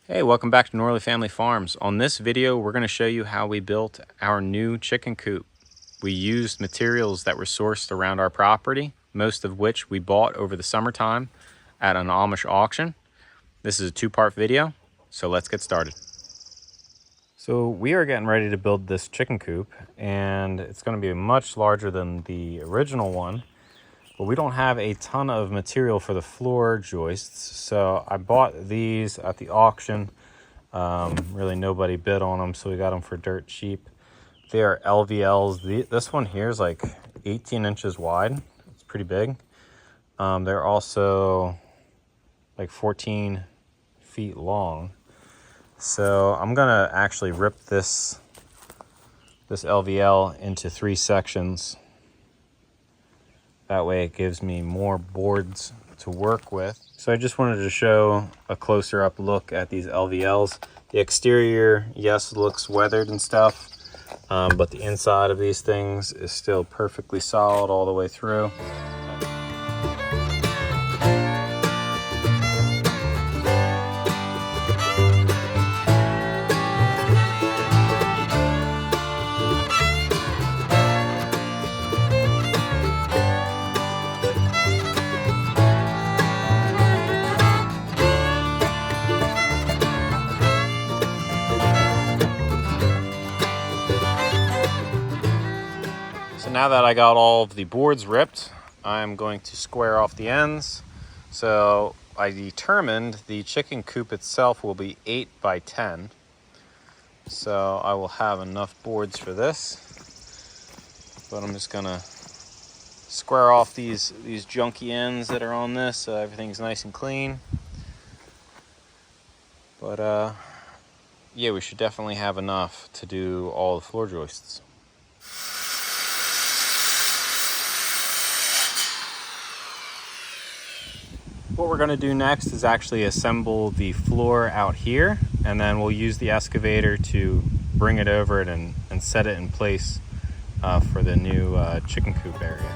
Hey, welcome back to Norley Family Farms. On this video, we're going to show you how we built our new chicken coop. We used materials that were sourced around our property, most of which we bought over the summertime at an Amish auction. This is a two-part video, so let's get started. So we are getting ready to build this chicken coop, and it's going to be much larger than the original one. But we don't have a ton of material for the floor joists, so I bought these at the auction. Really nobody bid on them, so we got them for dirt cheap. They are LVLs. This one here is like 18 inches wide. It's pretty big. They're also like 14 feet long. So I'm gonna actually rip this LVL into 3 sections. That way it gives me more boards to work with. So I just wanted to show a closer up look at these LVLs. The exterior, yes, looks weathered and stuff, but the inside of these things is still perfectly solid all the way through. So now that I got all of the boards ripped, I'm going to square off the ends. So I determined the chicken coop itself will be 8 by 10. So I will have enough boards for this. But I'm just gonna square off these junky ends that are on this so everything's nice and clean. But yeah, we should definitely have enough to do all the floor joists. What we're going to do next is actually assemble the floor out here, and then we'll use the excavator to bring it over it and set it in place for the new chicken coop area.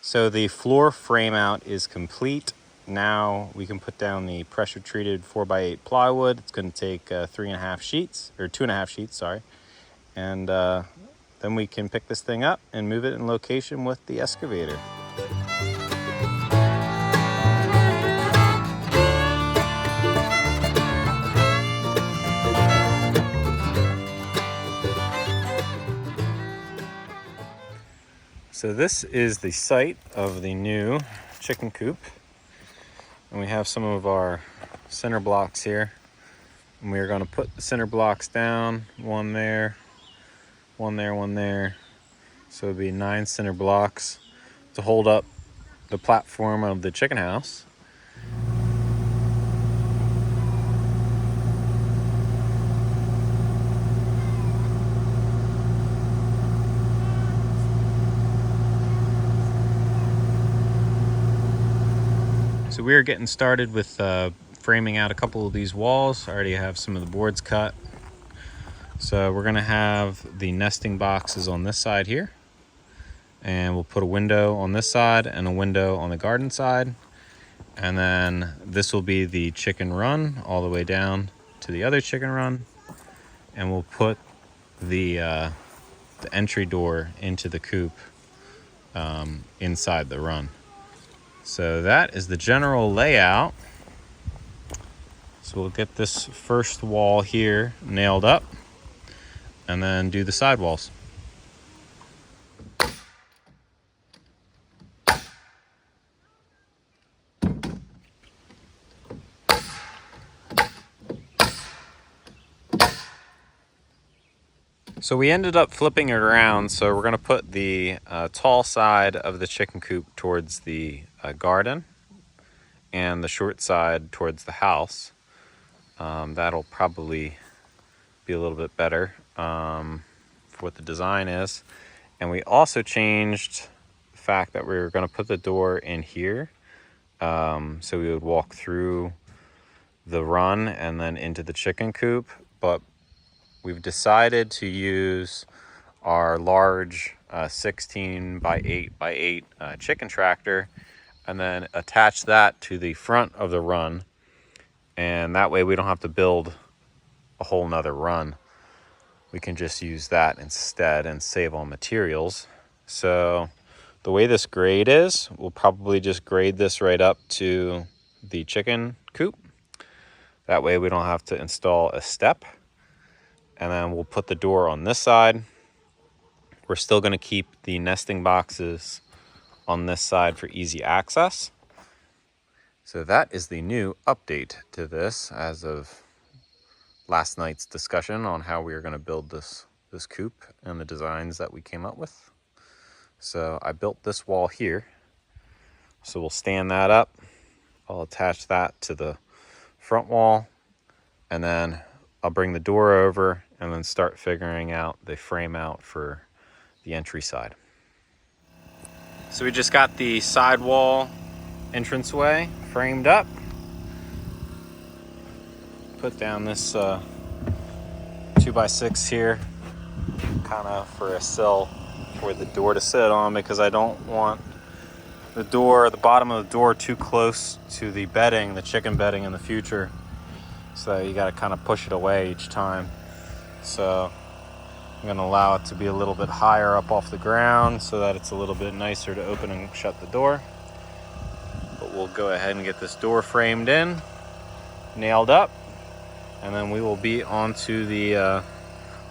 So the floor frame out is complete. Now we can put down the pressure treated 4x8 plywood. It's going to take 3.5 sheets, or 2.5 sheets, sorry. And then we can pick this thing up and move it in location with the excavator. So this is the site of the new chicken coop, and we have some of our center blocks here, and we are going to put the center blocks down, one there, one there, one there. So it'll be 9 center blocks to hold up the platform of the chicken house. So we are getting started with framing out a couple of these walls. I already have some of the boards cut. So we're gonna have the nesting boxes on this side here. And we'll put a window on this side and a window on the garden side. And then this will be the chicken run all the way down to the other chicken run. And we'll put the entry door into the coop inside the run. So that is the general layout. So we'll get this first wall here nailed up and then do the side walls. So we ended up flipping it around, so we're going to put the tall side of the chicken coop towards the garden and the short side towards the house. That'll probably be a little bit better for what the design is. And we also changed the fact that we were going to put the door in here, so we would walk through the run and then into the chicken coop. But we've decided to use our large 16 by 8 by 8 chicken tractor, and then attach that to the front of the run, and that way we don't have to build a whole nother run. We can just use that instead and save on materials. So the way this grade is, we'll probably just grade this right up to the chicken coop. That way we don't have to install a step. And then we'll put the door on this side. We're still going to keep the nesting boxes on this side for easy access. So that is the new update to this as of last night's discussion on how we are going to build this coop and the designs that we came up with. So I built this wall here. So we'll stand that up. I'll attach that to the front wall, and then I'll bring the door over and then start figuring out the frame out for the entry side. So we just got the sidewall entranceway framed up. Put down this 2x6 here, kind of for a sill for the door to sit on, because I don't want the door, the bottom of the door, too close to the bedding, the chicken bedding in the future. So you got to kind of push it away each time. So I'm going to allow it to be a little bit higher up off the ground so that it's a little bit nicer to open and shut the door. But we'll go ahead and get this door framed in, nailed up, and then we will be onto the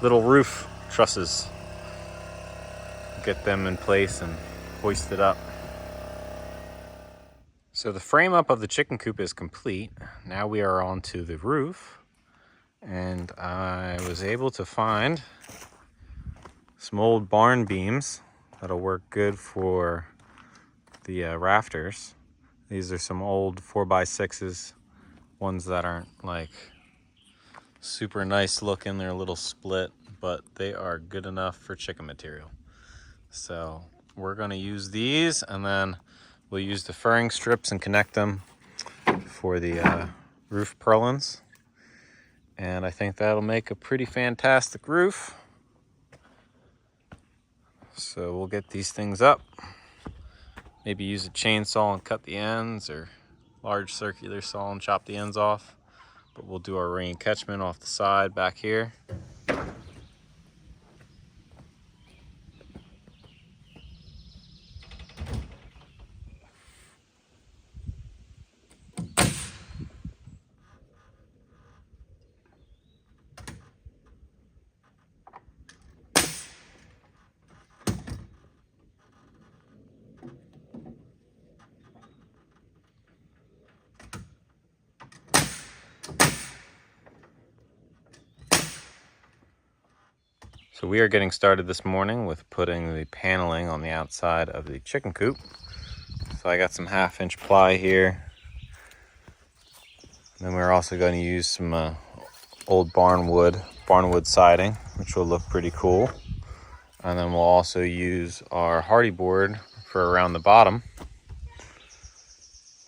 little roof trusses. Get them in place and hoist it up. So the frame up of the chicken coop is complete. Now we are onto the roof, and I was able to find some old barn beams that'll work good for the rafters. These are some old 4x6s, ones that aren't like super nice looking. They're a little split, but they are good enough for chicken material. So we're going to use these, and then we'll use the furring strips and connect them for the roof purlins. And I think that'll make a pretty fantastic roof. So we'll get these things up. Maybe use a chainsaw and cut the ends, or large circular saw and chop the ends off. But we'll do our rain catchment off the side back here. So we are getting started this morning with putting the paneling on the outside of the chicken coop. So I got some 1/2-inch ply here. And then we're also going to use some old barnwood siding, which will look pretty cool. And then we'll also use our hardy board for around the bottom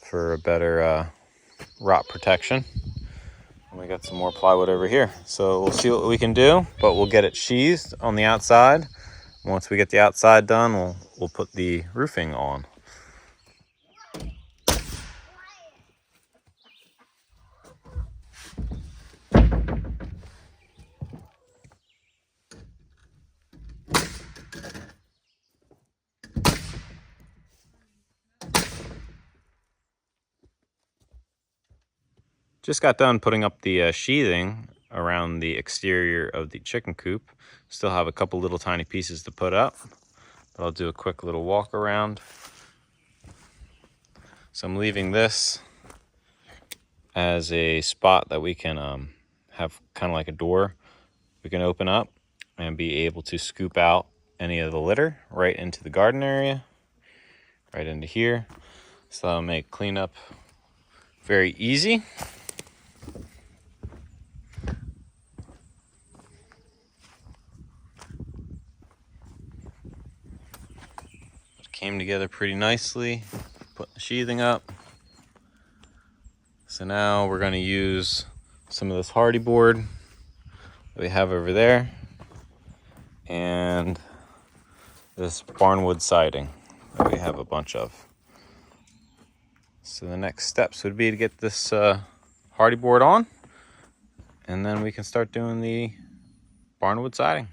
for a better rot protection. And we got some more plywood over here. So we'll see what we can do, but we'll get it sheathed on the outside. Once we get the outside done, we'll put the roofing on. Just got done putting up the sheathing around the exterior of the chicken coop. Still have a couple little tiny pieces to put up, but I'll do a quick little walk around. So I'm leaving this as a spot that we can have kind of like a door we can open up and be able to scoop out any of the litter right into the garden area, right into here. So that'll make cleanup very easy. came together pretty nicely. Put the sheathing up. So now we're going to use some of this hardy board that we have over there and this barnwood siding that we have a bunch of. So the next steps would be to get this hardy board on, and then we can start doing the barnwood siding.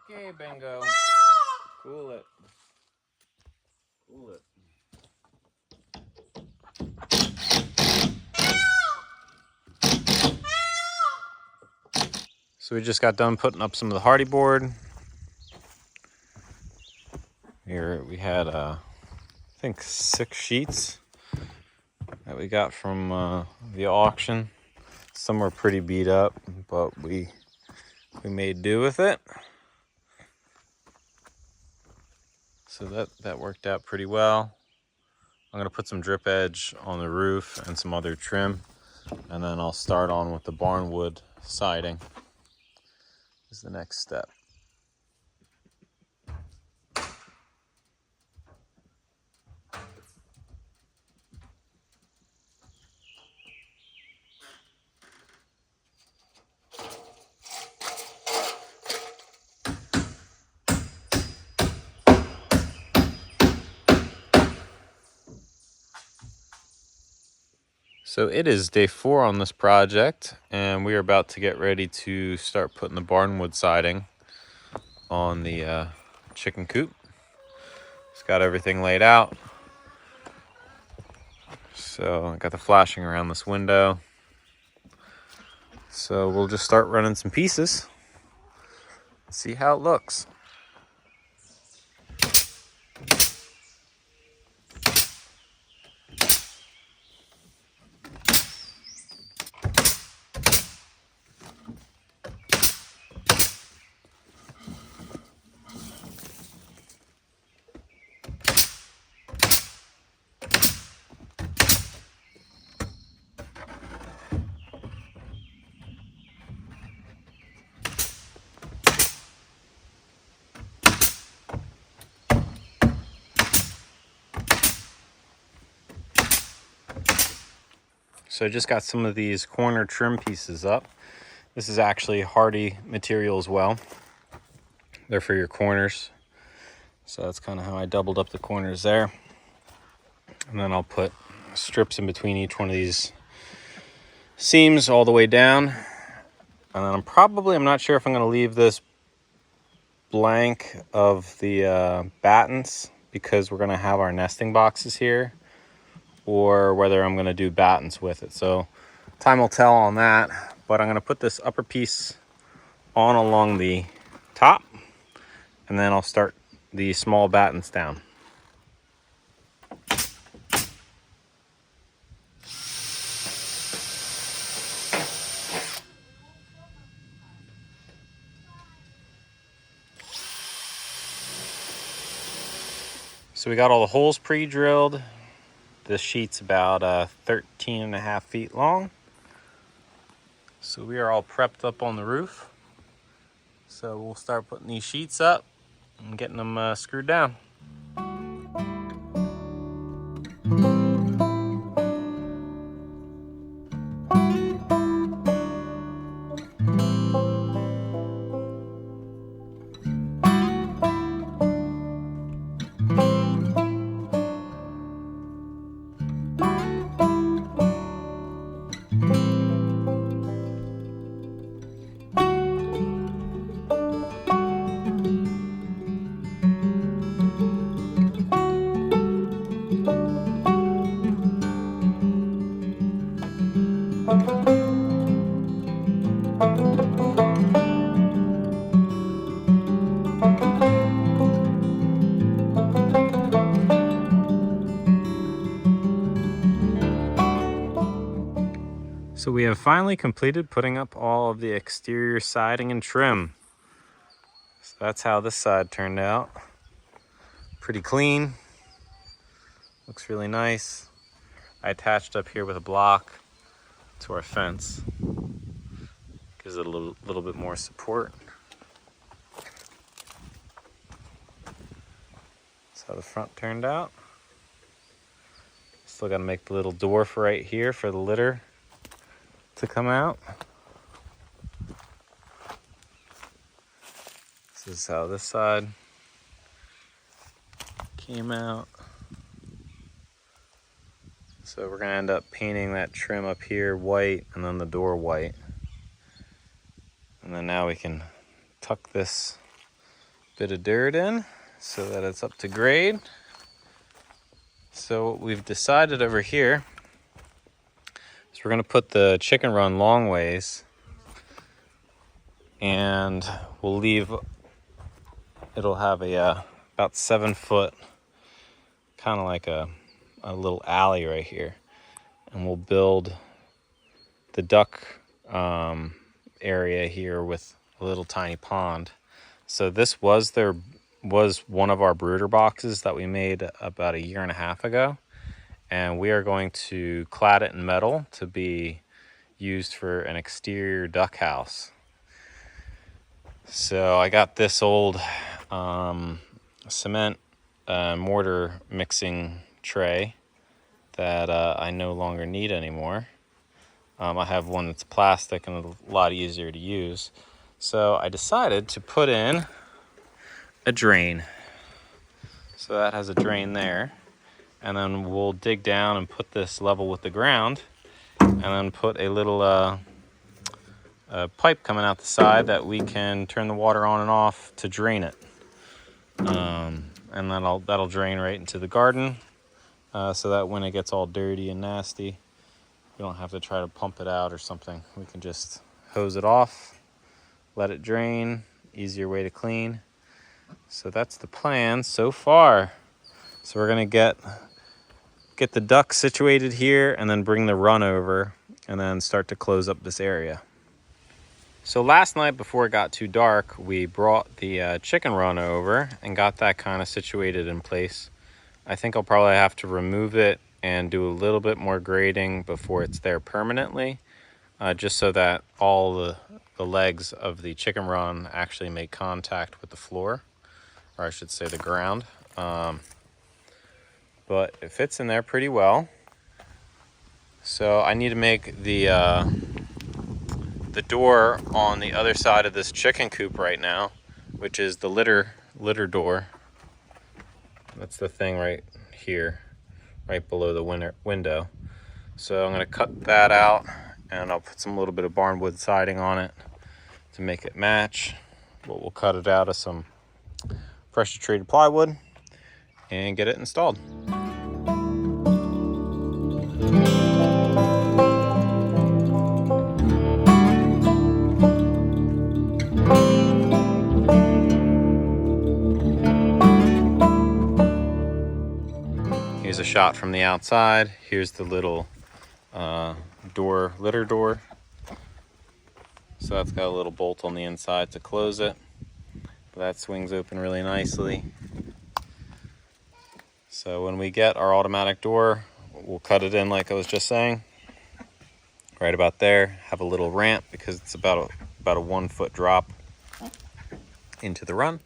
Okay, Bingo. Cool it. Cool it. So we just got done putting up some of the hardy board. Here we had, I think 6 sheets that we got from the auction. Some were pretty beat up, but we made do with it. So that worked out pretty well. I'm gonna put some drip edge on the roof and some other trim, and then I'll start on with the barnwood siding. Is the next step. So it is day 4 on this project, and we are about to get ready to start putting the barnwood siding on the chicken coop. Just got everything laid out. So I got the flashing around this window. So we'll just start running some pieces, see how it looks. So I just got some of these corner trim pieces up. This is actually hardy material as well. They're for your corners. So that's kind of how I doubled up the corners there. And then I'll put strips in between each one of these seams all the way down. And then I'm not sure if I'm gonna leave this blank of the battens because we're gonna have our nesting boxes here, or whether I'm gonna do battens with it. So time will tell on that, but I'm gonna put this upper piece on along the top, and then I'll start the small battens down. So we got all the holes pre-drilled. This sheet's about 13.5 feet long. So we are all prepped up on the roof. So we'll start putting these sheets up and getting them screwed down. So we have finally completed putting up all of the exterior siding and trim. So that's how this side turned out. Pretty clean. Looks really nice. I attached up here with a block to our fence. Gives it a little bit more support. That's how the front turned out. Still got to make the little door for right here for the litter to come out. This is how this side came out. So we're gonna end up painting that trim up here white and then the door white. And then now we can tuck this bit of dirt in so that it's up to grade. So what we've decided over here is we're gonna put the chicken run long ways, and we'll leave, it'll have a about 7 foot, kind of like a little alley right here. And we'll build the duck area here with a little tiny pond. So this was one of our brooder boxes that we made about 1.5 years ago, and we are going to clad it in metal to be used for an exterior duck house. So I got this old cement mortar mixing tray that I no longer need anymore. I have one that's plastic and a lot easier to use. So I decided to put in a drain. So that has a drain there. And then we'll dig down and put this level with the ground, and then put a little pipe coming out the side that we can turn the water on and off to drain it. And that'll drain right into the garden, so that when it gets all dirty and nasty, we don't have to try to pump it out or something. We can just hose it off, let it drain, easier way to clean. So that's the plan so far. So we're gonna get the ducks situated here and then bring the run over and then start to close up this area. So last night before it got too dark, we brought the chicken run over and got that kind of situated in place. I think I'll probably have to remove it and do a little bit more grading before it's there permanently, just so that all the legs of the chicken run actually make contact with the floor, or I should say the ground. But it fits in there pretty well. So I need to make the door on the other side of this chicken coop right now, which is the litter door. That's the thing right here, right below the window. So I'm gonna cut that out, and I'll put some little bit of barnwood siding on it to make it match. But we'll cut it out of some pressure treated plywood and get it installed. Here's a shot from the outside. Here's the little litter door. So that's got a little bolt on the inside to close it. But that swings open really nicely. So when we get our automatic door, we'll cut it in like I was just saying. Right about there. Have a little ramp because it's about a 1 foot drop into the run.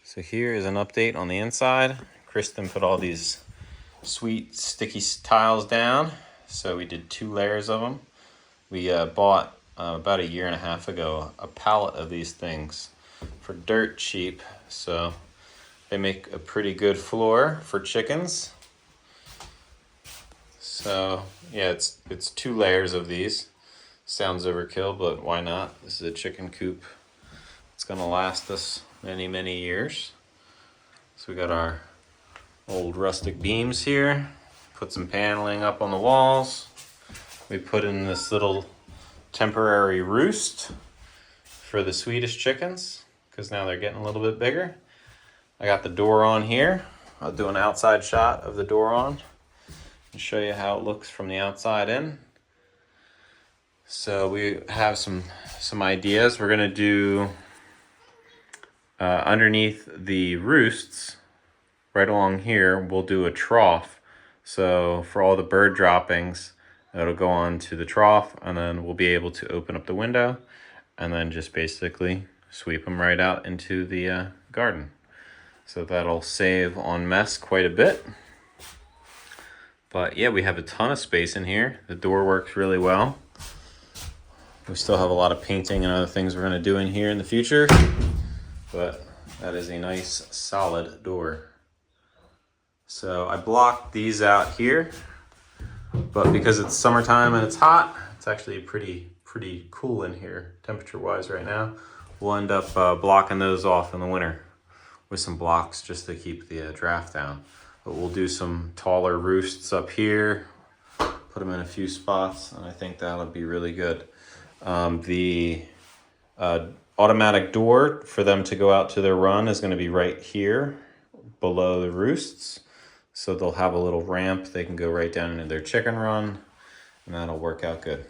So here is an update on the inside. Kristen put all these sweet sticky tiles down. So we did 2 layers of them. We bought about 1.5 years ago a pallet of these things for dirt cheap. So they make a pretty good floor for chickens. So yeah, it's 2 layers of these. Sounds overkill, but why not? This is a chicken coop. It's gonna last us many, many years. So we got our old rustic beams here. Put some paneling up on the walls. We put in this little temporary roost for the Swedish chickens, because now they're getting a little bit bigger. I got the door on here. I'll do an outside shot of the door on and show you how it looks from the outside in. So we have some ideas. We're gonna do underneath the roosts, right along here, we'll do a trough So for all the bird droppings, it'll go on to the trough, and then we'll be able to open up the window and then just basically sweep them right out into the garden. So that'll save on mess quite a bit. But yeah, we have a ton of space in here. The door works really well. We still have a lot of painting and other things we're gonna do in here in the future, but that is a nice solid door. So I blocked these out here, but because it's summertime and it's hot, it's actually pretty cool in here temperature wise right now. We'll end up blocking those off in the winter with some blocks just to keep the draft down. But we'll do some taller roosts up here, put them in a few spots, and I think that'll be really good. The automatic door for them to go out to their run is going to be right here below the roosts. So they'll have a little ramp. They can go right down into their chicken run, and that'll work out good.